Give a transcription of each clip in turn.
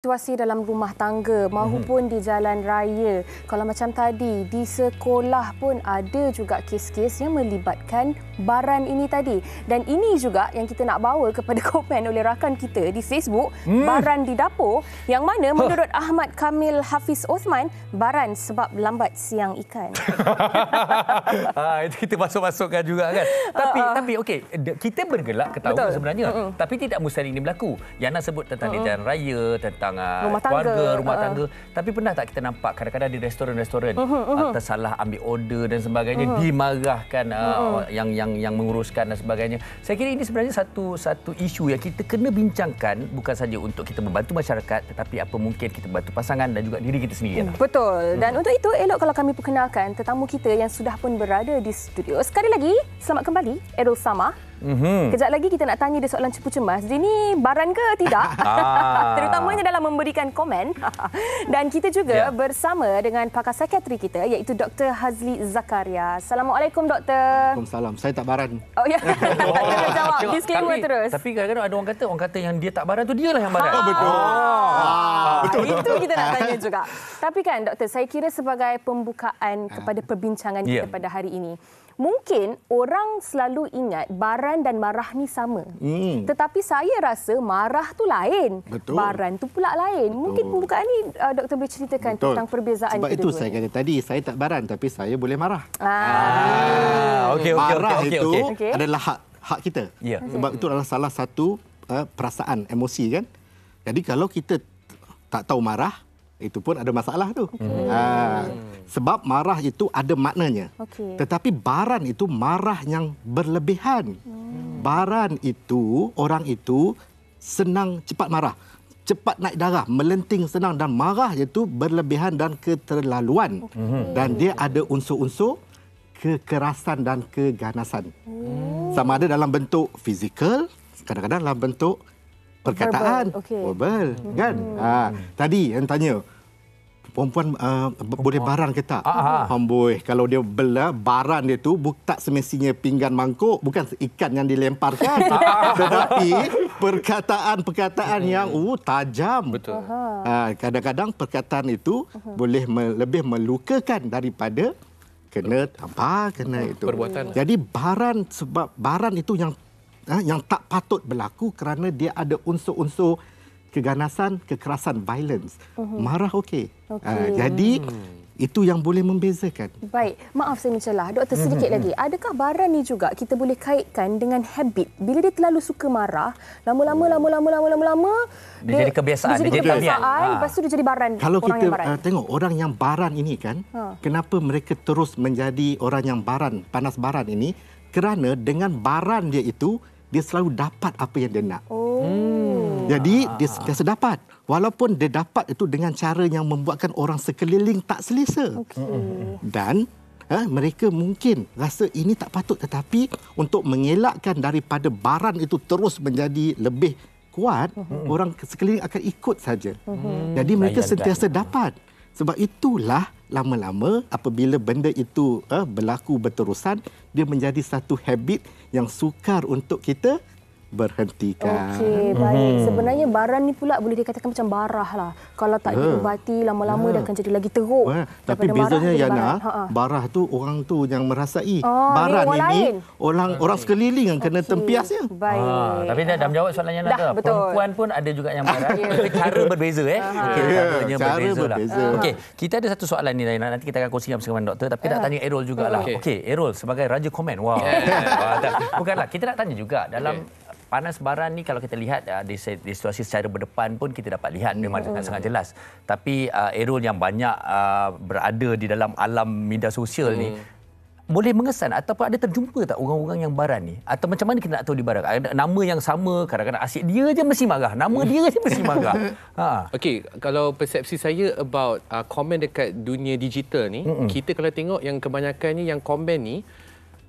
Situasi dalam rumah tangga mahupun di jalan raya. Kalau macam tadi, di sekolah pun ada juga kes-kes yang melibatkan baran ini tadi. Dan ini juga yang kita nak bawa kepada komen oleh rakan kita di Facebook, baran di dapur, yang mana menurut Ahmad Kamil Hafiz Osman, baran sebab lambat siang ikan. Itu kita masuk-masukkan juga kan. Tapi okey, kita bergelak ketawa sebenarnya. Tapi tidak mustahil ini berlaku. Yang nak sebut tentang di jalan raya, tentang rumah tangga. Tapi pernah tak kita nampak kadang-kadang di restoran-restoran tersalah ambil order dan sebagainya, dimarahkan yang menguruskan dan sebagainya. Saya kira ini sebenarnya satu isu yang kita kena bincangkan, bukan saja untuk kita membantu masyarakat, tetapi apa mungkin kita bantu pasangan dan juga diri kita sendiri. Betul. Dan untuk itu elok kalau kami perkenalkan tetamu kita yang sudah pun berada di studio. Sekali lagi, selamat kembali Errol Samah. Kejap lagi kita nak tanya dia soalan cepu cemas. Dia ni baran ke tidak? Terutamanya dalam memberikan komen. Dan kita juga bersama dengan pakar psikiatri kita iaitu Dr. Hazli Zakaria. Assalamualaikum Doktor. Waalaikumsalam. Saya tak baran. Oh ya. Kita jawab disclaimer terus. Tapi kadang-kadang ada orang kata yang dia tak baran tu dialah yang baran. Betul. Betul. Itu kita nak tanya juga. Tapi kan Doktor, saya kira sebagai pembukaan kepada perbincangan kita pada hari ini. Mungkin orang selalu ingat baran dan marah ni sama. Tetapi saya rasa marah tu lain. Betul. Baran tu pula lain. Betul. Mungkin pembukaan ni Doktor boleh ceritakan tentang perbezaan kedua-dua. Sebab itu saya kata tadi, saya tak baran tapi saya boleh marah. Marah itu adalah hak kita. Sebab itu adalah salah satu perasaan, emosi kan. Jadi kalau kita tak tahu marah, itu pun ada masalah tu. Sebab marah itu ada maknanya. Tetapi baran itu marah yang berlebihan. Baran itu, orang itu senang cepat marah. Cepat naik darah, melenting senang, dan marah itu berlebihan dan keterlaluan. Dan dia ada unsur-unsur kekerasan dan keganasan. Sama ada dalam bentuk fizikal, kadang-kadang dalam bentuk perkataan, verbal, kan? Tadi yang tanya, perempuan boleh baran ke tak? Amboi, kalau dia bela, baran dia tu tak semestinya pinggan mangkuk, bukan ikan yang dilemparkan. Tetapi perkataan-perkataan yang tajam. Betul. Kadang-kadang perkataan itu boleh lebih melukakan daripada kena itu. Perbuatan. Jadi sebab baran itu yang tak patut berlaku kerana dia ada unsur-unsur keganasan, kekerasan, violence. Marah okey. Jadi itu yang boleh membezakan. Baik, maaf saya mencelah. Doktor, sedikit lagi. Adakah baran ni juga kita boleh kaitkan dengan habit? Bila dia terlalu suka marah, lama-lama dia jadi kebiasaan, dia jadi kebiasaan, lepas tu dia jadi baran. Kalau kita tengok orang yang baran ini kan, kenapa mereka terus menjadi orang yang baran, panas baran ini? Kerana dengan baran dia itu, dia selalu dapat apa yang dia nak. Jadi dia sentiasa dapat. Walaupun dia dapat itu dengan cara yang membuatkan orang sekeliling tak selesa. Dan mereka mungkin rasa ini tak patut. Tetapi untuk mengelakkan daripada baran itu terus menjadi lebih kuat, orang sekeliling akan ikut saja. Jadi mereka sentiasa dapat. Sebab itulah lama-lama apabila benda itu berlaku berterusan, dia menjadi satu habit yang sukar untuk kita berhentikan. Okey, baik. Sebenarnya baran ni pula boleh dikatakan macam barah lah. Kalau tak diubati, lama-lama dia akan jadi lagi teruk. Tapi bezanya Yana, barah tu orang tu yang merasai. Baran ini orang sekeliling yang kena tempiasnya. Baik. Tapi dah menjawab soalan Yana tu. Perempuan pun ada juga yang marah. Tapi cara berbeza. Cara berbeza. Okey, kita ada satu soalan ni Yana. Nanti kita akan kongsikan bersama doktor. Tapi nak tanya Errol jugalah. Okey, Errol sebagai raja komen. Wah. Bukanlah, kita nak tanya juga dalam panas baran ni, kalau kita lihat di situasi secara berdepan pun kita dapat lihat memang sangat jelas. Tapi Errol yang banyak berada di dalam alam media sosial ni, boleh mengesan ataupun ada terjumpa tak orang-orang yang baran ni? Atau macam mana kita nak tahu di baran? Ada nama yang sama, kadang-kadang asyik dia je mesti marah. Nama dia je mesti marah. Okey, kalau persepsi saya about komen dekat dunia digital ni, kita kalau tengok yang kebanyakannya yang komen ni,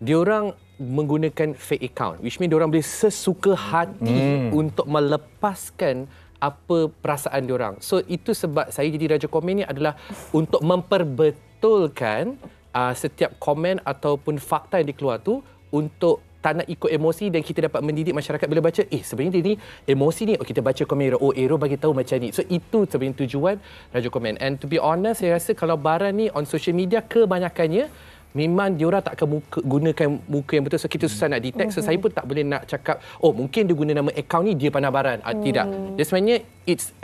diorang menggunakan fake account, which mean diorang boleh sesuka hati untuk melepaskan apa perasaan diorang. So itu sebab saya jadi raja komen ni adalah untuk memperbetulkan setiap komen ataupun fakta yang dikeluar tu untuk tak nak ikut emosi dan kita dapat mendidik masyarakat bila baca, sebenarnya dia ni emosi ni, kita baca komen Aero bagi tahu macam ni. So itu sebenarnya tujuan Raja Komen. And to be honest, saya rasa kalau Baran ni on social media kebanyakannya memang diorang tak akan gunakan muka yang betul, so kita susah nak detect. So saya pun tak boleh nak cakap mungkin dia guna nama akaun ni dia pandai Baran. Tidak. Dia sebenarnya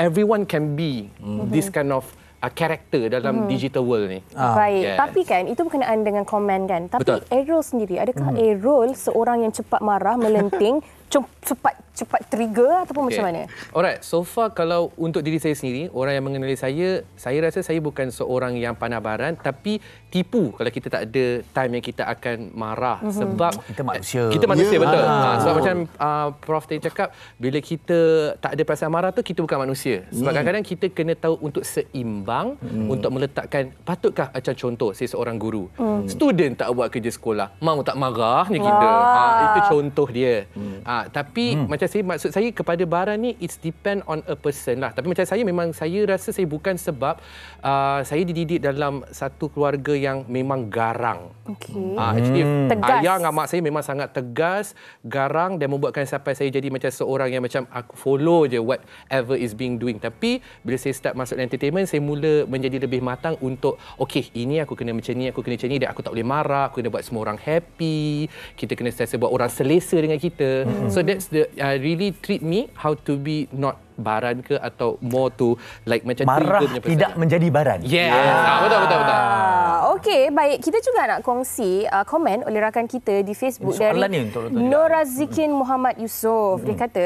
everyone can be this kind of karakter dalam digital world ni. Baik. Tapi kan itu berkenaan dengan komen kan. Tapi Aero sendiri, adakah Aero seorang yang cepat marah, melenting, cepat trigger ataupun macam mana? Alright, so far kalau untuk diri saya sendiri, orang yang mengenali saya rasa saya bukan seorang yang pandai Baran, tapi tipu kalau kita tak ada time yang kita akan marah. Sebab kita manusia. Kita manusia, betul. Sebab macam Prof tadi cakap, bila kita tak ada perasaan marah tu, kita bukan manusia. Sebab kadang-kadang kita kena tahu untuk seimbang, untuk meletakkan, patutkah macam contoh, saya seorang guru. Student tak buat kerja sekolah, mau tak marahnya kita. Itu contoh dia. Tapi maksud saya kepada Baran ni, it's depend on a person lah. Tapi macam saya, memang saya rasa saya bukan sebab saya dididik dalam satu keluarga yang memang garang. Actually, ayah dan mak saya memang sangat tegas, garang, dan membuatkan sampai saya jadi macam seorang yang macam aku follow je whatever is being doing. Tapi bila saya start masuk entertainment, saya mula menjadi lebih matang untuk ini aku kena macam ni, aku kena macam ni, dan aku tak boleh marah, aku kena buat semua orang happy, kita kena sentiasa buat orang selesa dengan kita. So that's the really treat me how to be not Baran ke, atau more to like macam marah tidak menjadi Baran. Betul. Okey, baik. Kita juga nak kongsi komen oleh rakan kita di Facebook dari Norazikin Muhammad Yusof. Dia kata,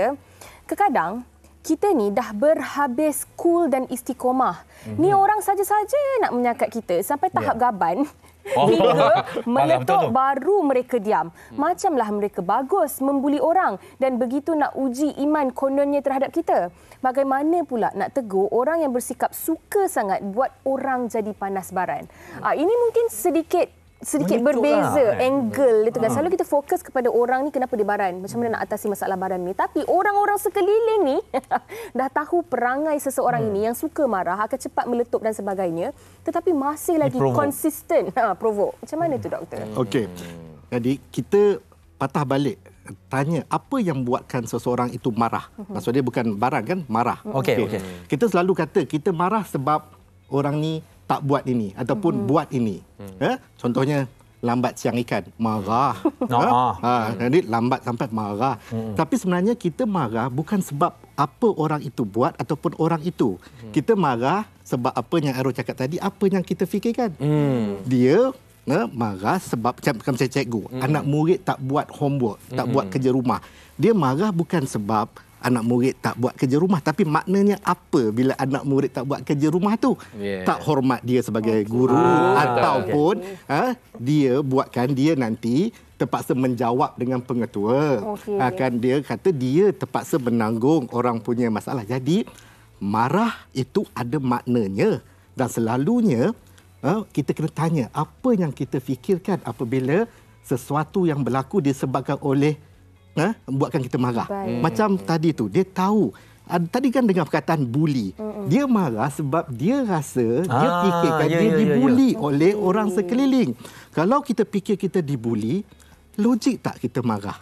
"Kadang kita ni dah berhabis cool dan istiqomah. Ni orang saja-saja nak menyakat kita sampai tahap gaban. Hingga meletup baru mereka diam. Macamlah mereka bagus membuli orang dan begitu nak uji iman kononnya terhadap kita. Bagaimana pula nak tegur orang yang bersikap suka sangat buat orang jadi panas Baran?" Ini mungkin sedikit berbeza angle dia tu kan. Selalu kita fokus kepada orang ni kenapa dia Baran, macam mana nak atasi masalah Baran ni. Tapi orang-orang sekeliling ni dah tahu perangai seseorang ini yang suka marah, akan cepat meletup dan sebagainya, tetapi masih lagi konsisten provoke. Macam mana tu, doktor? Okey. Jadi kita patah balik, tanya apa yang buatkan seseorang itu marah. Maksudnya bukan Baran kan, marah. Okey. Kita selalu kata kita marah sebab orang ni tak buat ini ataupun buat ini. Contohnya lambat siang ikan, marah. Jadi lambat sampai marah. Tapi sebenarnya kita marah bukan sebab apa orang itu buat ataupun orang itu. Kita marah sebab apa yang Aero cakap tadi, apa yang kita fikirkan. Dia marah sebab macam cikgu, anak murid tak buat homework, tak buat kerja rumah. Dia marah bukan sebab anak murid tak buat kerja rumah, tapi maknanya apa bila anak murid tak buat kerja rumah tu? Tak hormat dia sebagai guru, ataupun dia buatkan dia nanti terpaksa menjawab dengan pengetua. Akan dia kata dia terpaksa menanggung orang punya masalah. Jadi marah itu ada maknanya, dan selalunya kita kena tanya apa yang kita fikirkan apabila sesuatu yang berlaku disebabkan oleh buatkan kita marah. Macam tadi tu, dia tahu. Tadi kan dengan perkataan bully. Dia marah sebab dia rasa, dia fikirkan dia dibuli oleh orang sekeliling. Kalau kita fikir kita dibuli, logik tak kita marah?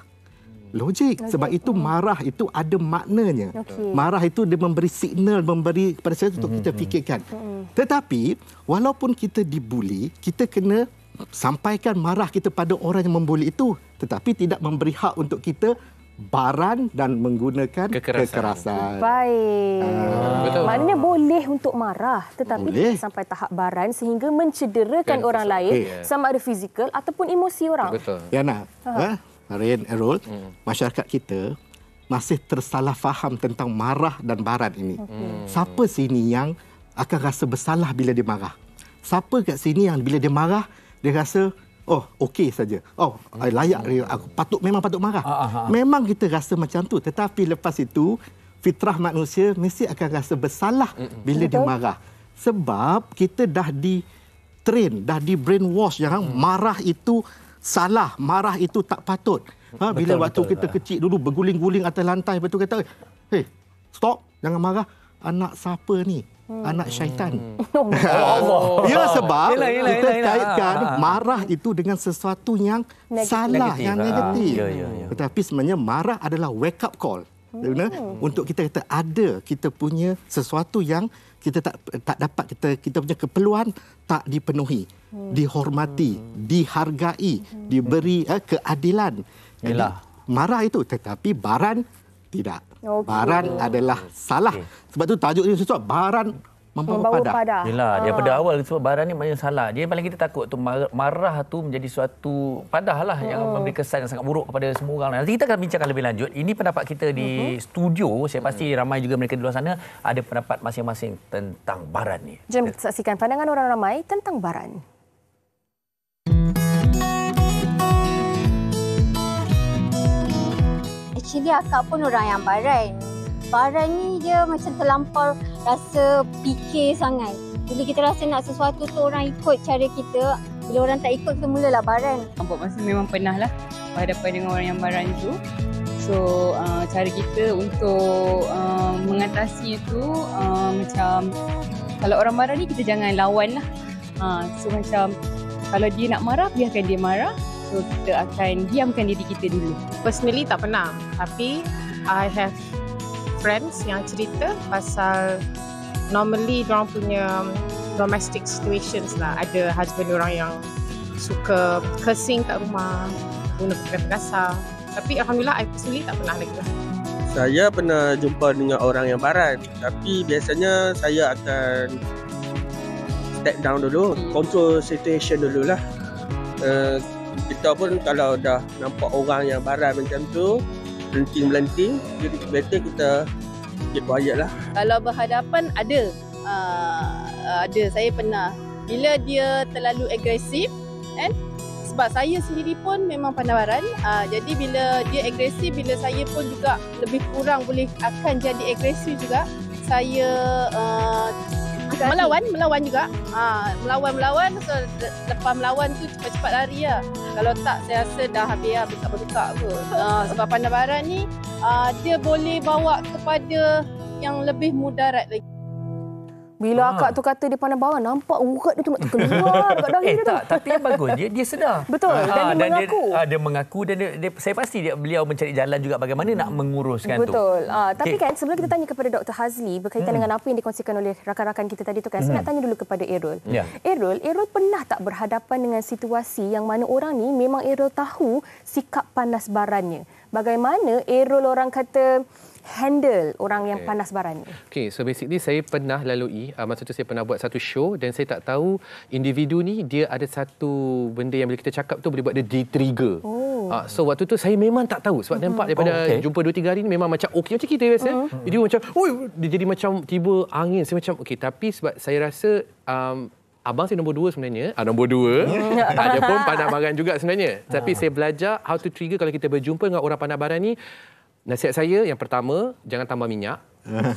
Logik. Sebab itu marah itu ada maknanya. Marah itu dia memberi signal, memberi kepada saya untuk kita fikirkan. Tetapi, walaupun kita dibuli, kita kena sampaikan marah kita pada orang yang membuli itu, tetapi tidak memberi hak untuk kita Baran dan menggunakan kekerasan. Baik. Maknanya boleh untuk marah, tetapi tidak sampai tahap Baran sehingga mencederakan orang lain, sama ada fizikal ataupun emosi orang. Betul. Yana, Rin, Errol, masyarakat kita masih tersalah faham tentang marah dan Baran ini. Siapa sini yang akan rasa bersalah bila dia marah? Siapa kat sini yang bila dia marah dia rasa okey saja. Layak dia, aku memang patut marah. Memang kita rasa macam tu, tetapi lepas itu fitrah manusia mesti akan rasa bersalah bila dia marah. Sebab kita dah di-train, dah di-brainwash yang marah itu salah, marah itu tak patut. Bila waktu kita kecil dulu berguling-guling atas lantai, betul kata, "Hey, stop, jangan marah. Anak siapa ni? anak syaitan. Allah. Ya, sebab Yelah. kita kaitkan marah itu dengan sesuatu yang salah, Negatif. yang negatif. Ya. Tetapi sebenarnya marah adalah wake up call. Untuk kita kata kita punya sesuatu yang kita tak dapat, kita punya keperluan tak dipenuhi, dihormati, dihargai, diberi keadilan. Jadi, marah itu, tetapi baran tidak. Baran adalah salah. Sebab tu tajuk dia sesuatu baran membawa padah. Yelah, daripada awal sebab baran ni maknanya salah. Dia paling kita takut tu marah tu menjadi suatu padah lah yang memberi kesan yang sangat buruk kepada semua orang. Nanti kita akan bincangkan lebih lanjut. Ini pendapat kita di studio. Saya pasti ramai juga mereka di luar sana ada pendapat masing-masing tentang baran ni. Jom kita saksikan pandangan orang ramai tentang baran. Actually akak pun orang yang baran. Baran ni dia macam terlampau rasa fikir sangat. Bila kita rasa nak sesuatu tu orang ikut cara kita, bila orang tak ikut kita mulalah baran. Buat masa memang pernah lah berhadapan dengan orang yang baran tu. So cara kita untuk mengatasi itu macam kalau orang baran ni kita jangan lawan lah. So macam kalau dia nak marah, biarkan dia marah. So kita akan diamkan diri kita dulu. Personally tak pernah, tapi I have friends yang cerita pasal normally diorang punya domestic situations lah. Ada husband diorang yang suka cursing kat rumah, guna perkataan kasar. Tapi alhamdulillah I personally tak pernah lagi lah. Saya pernah jumpa dengan orang yang baran, tapi biasanya saya akan step down dulu, control situation dululah. Kita pun kalau dah nampak orang yang baran macam tu, melenting, jadi better kita keep quiet lah. Kalau berhadapan ada saya pernah. Bila dia terlalu agresif kan? Sebab saya sendiri pun memang pandai baran. Jadi bila dia agresif, bila saya pun juga lebih kurang boleh akan jadi agresif juga. Saya melawan juga. Melawan. So lepas melawan tu cepat-cepat lari lah. Kalau tak saya rasa dah habis lah, tak bertukar kot. Sebab pandai baran ni dia boleh bawa kepada yang lebih mudarat lagi. Bila akak tu kata dia pandai baran, nampak urat dia tu nak terkeluar dekat dahi dia tu. Tapi yang bagus dia sedar. Betul. Dan dia mengaku. Dia mengaku dan saya pasti beliau mencari jalan juga bagaimana nak menguruskan tu. Betul. Tapi kan sebelum kita tanya kepada Dr. Hazli berkaitan dengan apa yang dikongsikan oleh rakan-rakan kita tadi tu kan, saya nak tanya dulu kepada Errol. Errol pernah tak berhadapan dengan situasi yang mana orang ni memang Errol tahu sikap panas barannya. Bagaimana Errol orang kata handle orang yang panas baran ni? Okay, so basically saya pernah lalui, masa tu saya pernah buat satu show dan saya tak tahu individu ni dia ada satu benda yang bila kita cakap tu boleh buat dia di-trigger. So waktu tu saya memang tak tahu sebab nampak daripada jumpa 2-3 hari ni memang macam okey macam kita biasa. Jadi macam, dia jadi macam tiba angin. Saya macam okey, tapi sebab saya rasa abang saya nombor 2 sebenarnya. Nombor 2. Dia pun pandai baran juga sebenarnya. Tapi saya belajar how to trigger kalau kita berjumpa dengan orang pandai baran ni. Nasihat saya yang pertama, jangan tambah minyak.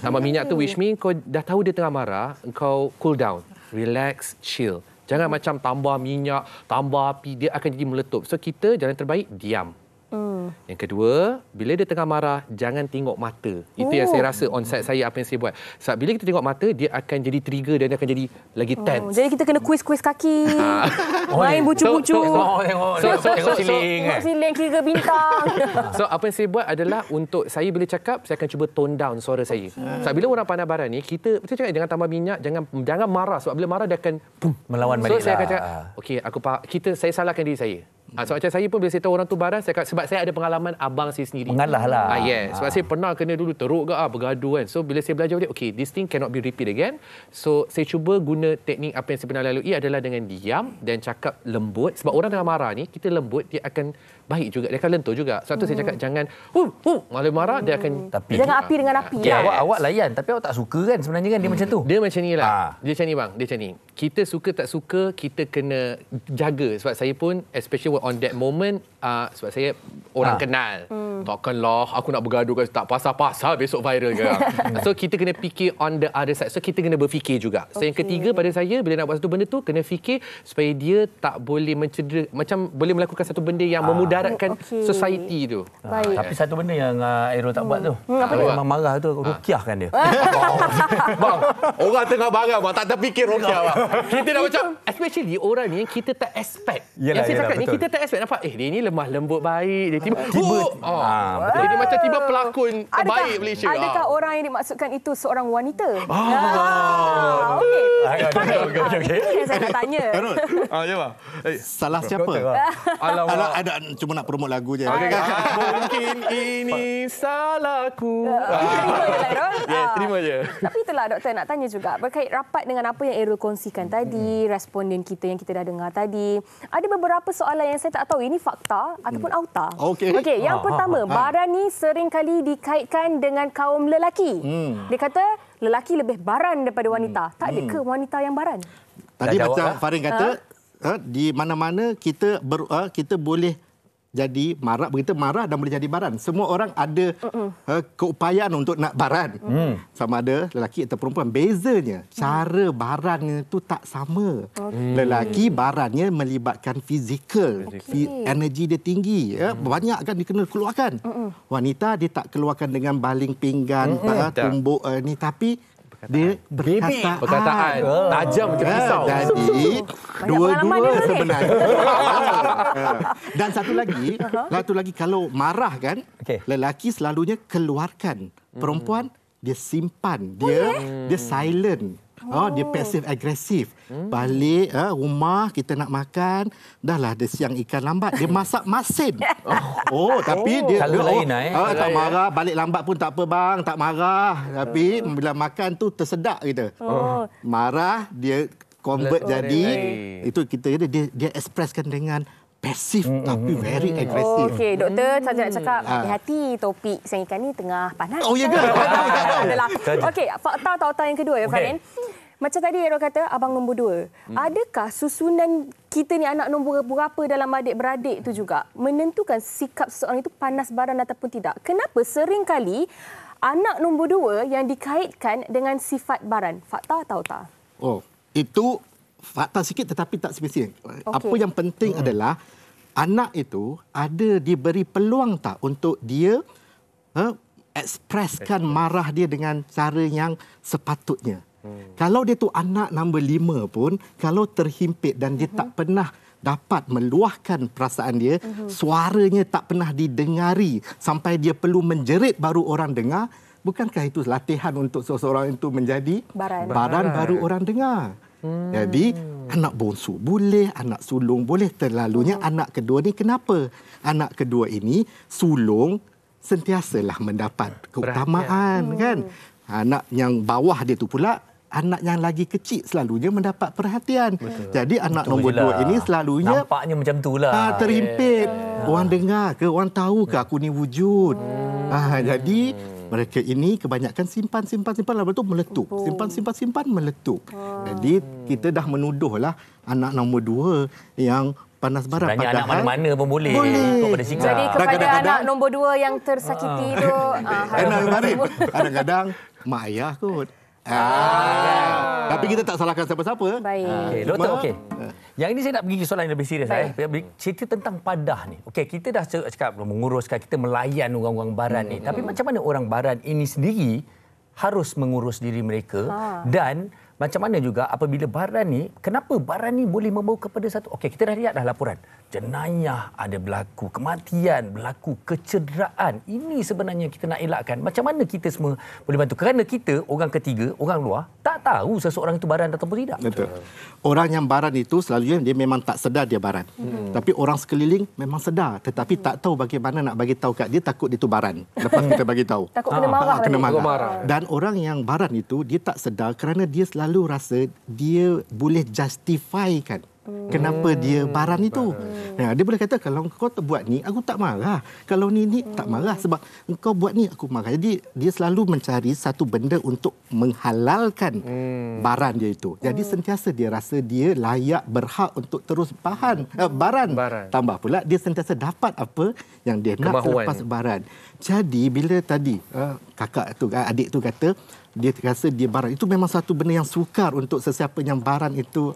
Tambah minyak tu which mean kau dah tahu dia tengah marah, kau cool down, relax, chill. Jangan macam tambah minyak, tambah api, dia akan jadi meletup. So kita jalan terbaik, diam. Yang kedua, bila dia tengah marah, jangan tengok mata. Itu yang saya rasa on-site saya, apa yang saya buat. Sebab bila kita tengok mata, dia akan jadi trigger dan dia akan jadi lagi tense. Jadi kita kena kuis-kuis kaki, main bucu-bucu. Tengok siling. Tengok siling kira bintang. So apa yang saya buat adalah untuk saya bila cakap, saya akan cuba tone down suara saya. Sebab bila orang pandai baran ni, kita cakap jangan tambah minyak, jangan marah. Sebab bila marah dia akan melawan balik. So saya akan cakap, okey, aku faham. Saya salahkan diri saya. Sebab macam saya pun bila saya tahu orang tu baran, sebab saya ada pengalaman abang saya sendiri. Mengalah lah. Sebab saya pernah kena dulu teruk ke bergaduh kan. So bila saya belajar balik, okay, this thing cannot be repeat again. So saya cuba guna teknik apa yang saya pernah lalui adalah dengan diam dan cakap lembut. Sebab orang tengah marah ni, kita lembut, dia akan baik juga. Dia akan lentur juga. Sebab tu saya cakap jangan, malah marah, dia akan... Tapi, jangan api dengan api. Awak layan, tapi awak tak suka kan sebenarnya kan dia macam tu. Dia macam ni lah. Dia macam ni bang, dia macam ni. Kita suka tak suka, kita kena jaga. Sebab saya pun, especially on that moment, sebab saya orang kenal. Takkanlah aku nak bergaduh kan tak pasal-pasal besok viral ke. So kita kena fikir on the other side. So kita kena berfikir juga. So yang ketiga pada saya bila nak buat satu benda tu kena fikir supaya dia tak boleh mencedera, macam boleh melakukan satu benda yang memudaratkan society tu. Baik. Tapi satu benda yang Airul tak buat tu. Apa dia? Memang marah tu rukiahkan dia. Bang, orang tengah marah bang, tak terfikir rukiah bang. Kita dah macam, especially orang ni yang kita tak expect. Yang saya cakap ni kita tak expect. Nampak, dia ni lemah lembut baik. Dia tiba, dia macam tiba pelakon terbaik Malaysia. Adakah orang yang dimaksudkan itu seorang wanita? Okey. Yang saya nak tanya. Ya bang. Salah siapa? Alamak. Ada cuma nak promote lagu je. Mungkin ini salahku. Terima je. Tapi itulah doktor nak tanya juga berkait rapat dengan apa yang Airul kongsikan tadi, responden kita yang kita dah dengar tadi. Ada beberapa soalan yang saya tak tahu ini fakta ataupun auta. Okey, yang pertama, baran ni sering kali dikaitkan dengan kaum lelaki. Dia kata lelaki lebih baran daripada wanita. Tak ada ke wanita yang baran? Tadi macam Farin kata, di mana-mana kita boleh jadi marah, begitu marah dan boleh jadi baran. Semua orang ada keupayaan untuk nak baran. Sama ada lelaki atau perempuan. Bezanya, cara barannya itu tak sama. Lelaki barannya melibatkan fizikal. Energi dia tinggi. Banyak kan dia kena keluarkan. Wanita dia tak keluarkan dengan baling pinggan, tumbuk ni. Tapi dia perkataan tajam macam pisau. Jadi dua-dua sebenarnya. Dan satu lagi kalau marah kan, lelaki selalunya keluarkan. Perempuan dia simpan, dia silent. Dia pasif agresif. Balik rumah kita nak makan, dahlah dia siang ikan lambat, dia masak masin. Tapi dia tak marah, balik lambat pun tak apa bang, tak marah. Tapi bila makan tu tersedak kita. Marah dia convert jadi itu kita dia expresskan dengan pasif tapi very agresif. Okey, doktor saja nak cakap hati-hati topik siang ikan ni tengah panas. Oh ya ke? Okey, fakta atau yang kedua ya Farin. Macam tadi Airul kata abang nombor 2. Adakah susunan kita ni anak nombor berapa dalam adik-beradik tu juga menentukan sikap seseorang itu panas baran ataupun tidak? Kenapa sering kali anak nombor 2 yang dikaitkan dengan sifat baran? Fakta atau tak? Itu fakta sikit tetapi tak spesifik. Apa yang penting adalah anak itu ada diberi peluang tak untuk dia ekspreskan marah dia dengan cara yang sepatutnya. Kalau dia tu anak nombor 5 pun, kalau terhimpit dan dia tak pernah dapat meluahkan perasaan dia, suaranya tak pernah didengari sampai dia perlu menjerit baru orang dengar, bukankah itu latihan untuk seseorang itu menjadi baran baru orang dengar? Jadi anak bongsu boleh, anak sulung boleh. Terlalunya anak kedua ni kenapa? Anak kedua ini sulung sentiasalah mendapat keutamaan kan. Anak yang bawah dia tu pula, anak yang lagi kecil selalunya mendapat perhatian. Jadi anak nombor 2 ini selalunya nampaknya macam itulah. Terhimpit. Orang dengar ke, orang tahu ke aku ni wujud. Jadi mereka ini kebanyakan simpan lepas tu meletup. Simpan meletup. Jadi kita dah menuduhlah anak nombor 2 yang panas baran. Sebenarnya anak mana-mana pun boleh. Pada sikap. Jadi kepada anak nombor 2 yang tersakiti tu kadang-kadang mak ayah kot. Tapi kita tak salahkan siapa-siapa. Baik. Doktor, okey. Yang ini saya nak pergi ke soalan yang lebih serius. Cerita tentang padah ni. Okey, kita dah cakap menguruskan, kita melayan orang-orang baran ni. Tapi macam mana orang baran ini sendiri harus mengurus diri mereka dan macam mana juga apabila baran ni, kenapa baran ni boleh membawa kepada satu... Okey, kita dah lihat dah laporan. Jenayah, ada berlaku kematian, berlaku kecederaan. Ini sebenarnya kita nak elakkan. Macam mana kita semua boleh bantu? Kerana kita, orang ketiga, orang luar, tak tahu seseorang itu baran ataupun tidak. Betul. Orang yang baran itu selalunya dia memang tak sedar dia baran. Tapi orang sekeliling memang sedar. Tetapi tak tahu bagaimana nak bagi tahu kat dia, takut dia tu baran. Lepas kita bagi tahu. Takut kena marah. Kena marah. Dan orang yang baran itu, dia tak sedar kerana dia selalu rasa dia boleh justifikan kenapa dia baran itu. Dia boleh kata kalau kau buat ni aku tak marah. Kalau ni tak marah sebab engkau buat ni aku marah. Jadi dia selalu mencari satu benda untuk menghalalkan baran dia itu. Jadi sentiasa dia rasa dia layak, berhak untuk terus baran. Tambah pula dia sentiasa dapat apa yang dia nak lepas baran. Jadi bila tadi kakak tu, adik tu kata dia rasa dia baran, itu memang satu benda yang sukar untuk sesiapa yang baran itu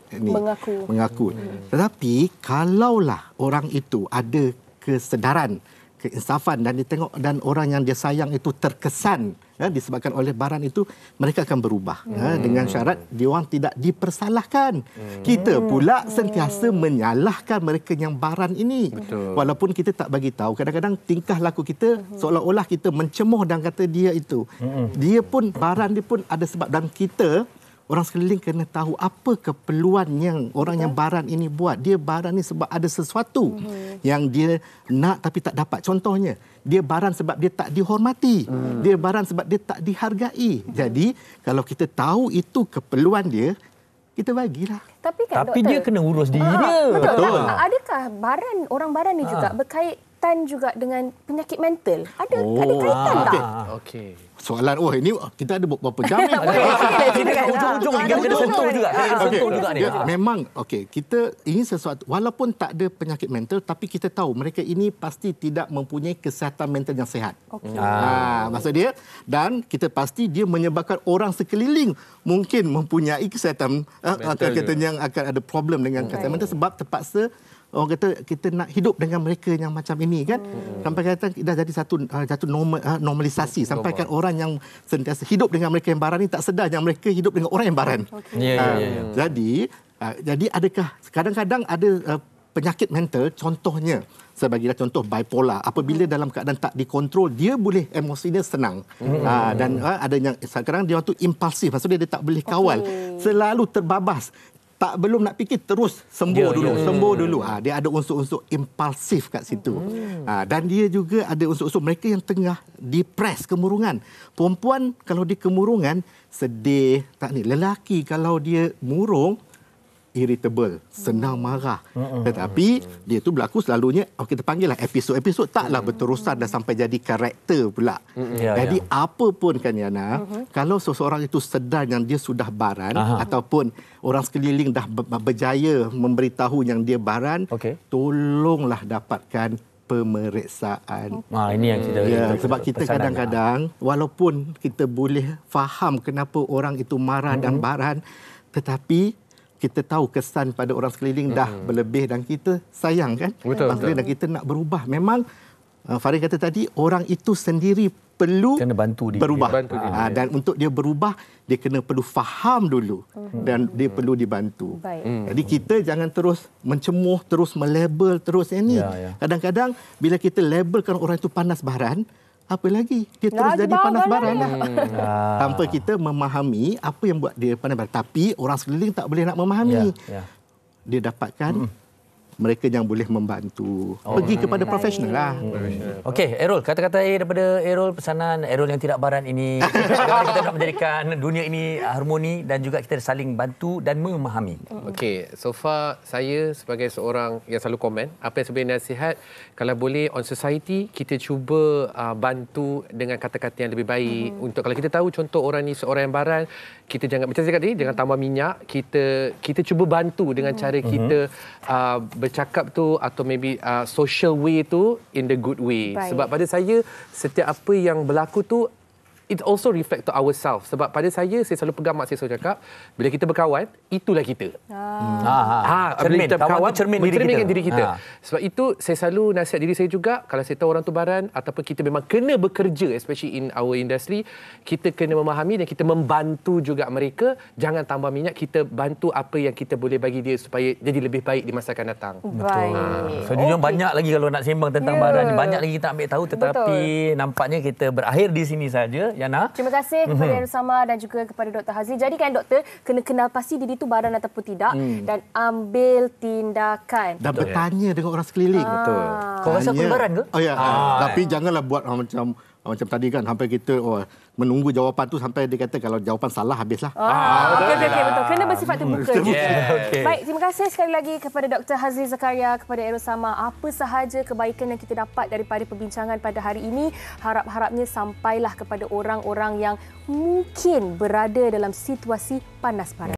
mengaku. Tetapi kalaulah orang itu ada kesedaran, keinsafan dan dia tengok dan orang yang dia sayang itu terkesan disebabkan oleh baran itu, mereka akan berubah dengan syarat dia orang tidak dipersalahkan. Kita pula sentiasa menyalahkan mereka yang baran ini. Walaupun kita tak bagi tahu, kadang-kadang tingkah laku kita seolah-olah kita mencemoh dan kata dia itu. Dia pun baran dia pun ada sebab, dan kita orang sekeliling kena tahu apa keperluan yang orang yang baran ini buat. Dia baran ni sebab ada sesuatu yang dia nak tapi tak dapat. Contohnya, dia baran sebab dia tak dihormati. Dia baran sebab dia tak dihargai. Jadi, kalau kita tahu itu keperluan dia, kita bagilah. Tapi doktor, dia kena urus diri dia. Betul. Adakah orang baran ni juga berkaitan juga dengan penyakit mental? Ada kaitan tak? Okey. Soalan, ini kita ada berapa jam ni? Ujung-ujung kita sentuh juga ni. Memang, kita ini sesuatu, walaupun tak ada penyakit mental, tapi kita tahu mereka ini pasti tidak mempunyai kesihatan mental yang sihat. Maksud dia, dan kita pasti dia menyebabkan orang sekeliling mungkin mempunyai kesihatan yang akan ada problem dengan kesihatan mental sebab terpaksa orang kata kita nak hidup dengan mereka yang macam ini kan. Sampai kata dah jadi satu normalisasi. Sampaikan orang yang sentiasa hidup dengan mereka yang baran ni tak sedar yang mereka hidup dengan orang yang baran. Jadi adakah kadang-kadang ada penyakit mental, contohnya saya bagilah contoh bipolar. Apabila dalam keadaan tak dikontrol, dia boleh emosinya senang. Dan ada yang sekarang dia tu impulsif, maksudnya dia tak boleh kawal. Selalu terbabas. Tak belum nak fikir terus sembuh dulu. Dia ada unsur-unsur impulsif kat situ. Dan dia juga ada unsur-unsur mereka yang tengah depres, kemurungan. Perempuan kalau dia kemurungan sedih, lelaki kalau dia murung irritable, senang marah. Tetapi dia tu berlaku selalunya kita panggillah episod-episod, taklah berterusan dah sampai jadi karakter pula. Jadi apa pun kan Yana, kalau seseorang itu sedar yang dia sudah baran ataupun orang sekeliling dah berjaya memberitahu yang dia baran, tolonglah dapatkan pemeriksaan. Ini yang kita sebab kita kadang-kadang walaupun kita boleh faham kenapa orang itu marah dan baran, tetapi kita tahu kesan pada orang sekeliling dah berlebih dan kita sayang kan. Maksudnya dan kita nak berubah. Memang Farid kata tadi, orang itu sendiri perlu kena bantu dia berubah. Dan untuk dia berubah, dia kena perlu faham dulu dan dia perlu dibantu. Jadi kita jangan terus mencemuh, terus melabel, terus ini. Kadang-kadang bila kita labelkan orang itu panas baran, apa lagi? Dia terus jadi panas baran tanpa kita memahami apa yang buat dia panas baran. Tapi orang sekeliling tak boleh nak memahami. Dia dapatkan mereka yang boleh membantu. Pergi kepada profesional lah. Okey, Errol, kata-kata daripada Errol, pesanan Errol yang tidak baran ini. Bagaimana kita nak menjadikan dunia ini harmoni dan juga kita saling bantu dan memahami. Okey, so far saya sebagai seorang yang selalu komen, apa yang sebenarnya nasihat, kalau boleh on society, kita cuba bantu dengan kata-kata yang lebih baik. Untuk kalau kita tahu contoh orang ni seorang yang baran, kita jangan, macam saya kata tadi, jangan tambah minyak. Kita cuba bantu dengan cara kita bercakap tu, atau maybe social way tu in the good way. Sebab pada saya, setiap apa yang berlaku tu, it also reflect to ourselves. Sebab pada saya selalu pegang mak saya selalu cakap, bila kita berkawan, itulah kita. Cermin, kawan tu cerminkan diri kita. Sebab itu saya selalu nasihat diri saya juga, kalau saya tahu orang tu baran ataupun kita memang kena bekerja, especially in our industry, kita kena memahami dan kita membantu juga mereka. Jangan tambah minyak, kita bantu apa yang kita boleh bagi dia supaya jadi lebih baik di masa akan datang. Baik. Sebenarnya banyak lagi kalau nak sembang tentang baran ni, banyak lagi kita ambil tahu, tetapi nampaknya kita berakhir di sini saja. Yana. Terima kasih kepada Errol Samar dan juga kepada Dr. Hazli. Jadi kan doktor kena kenal pasti diri itu baran ataupun tidak dan ambil tindakan. Dan bertanya dengan orang sekeliling. Betul. Kau rasa aku baran ke? Tapi janganlah buat macam Macam tadi kan sampai kita menunggu jawapan tu sampai dia kata kalau jawapan salah habislah. Betul. Kena bersifat terbuka. Okay. Baik, terima kasih sekali lagi kepada Dr. Hazli Zakaria, kepada Errol Sama. Apa sahaja kebaikan yang kita dapat daripada perbincangan pada hari ini, harap-harapnya sampailah kepada orang-orang yang mungkin berada dalam situasi panas baran.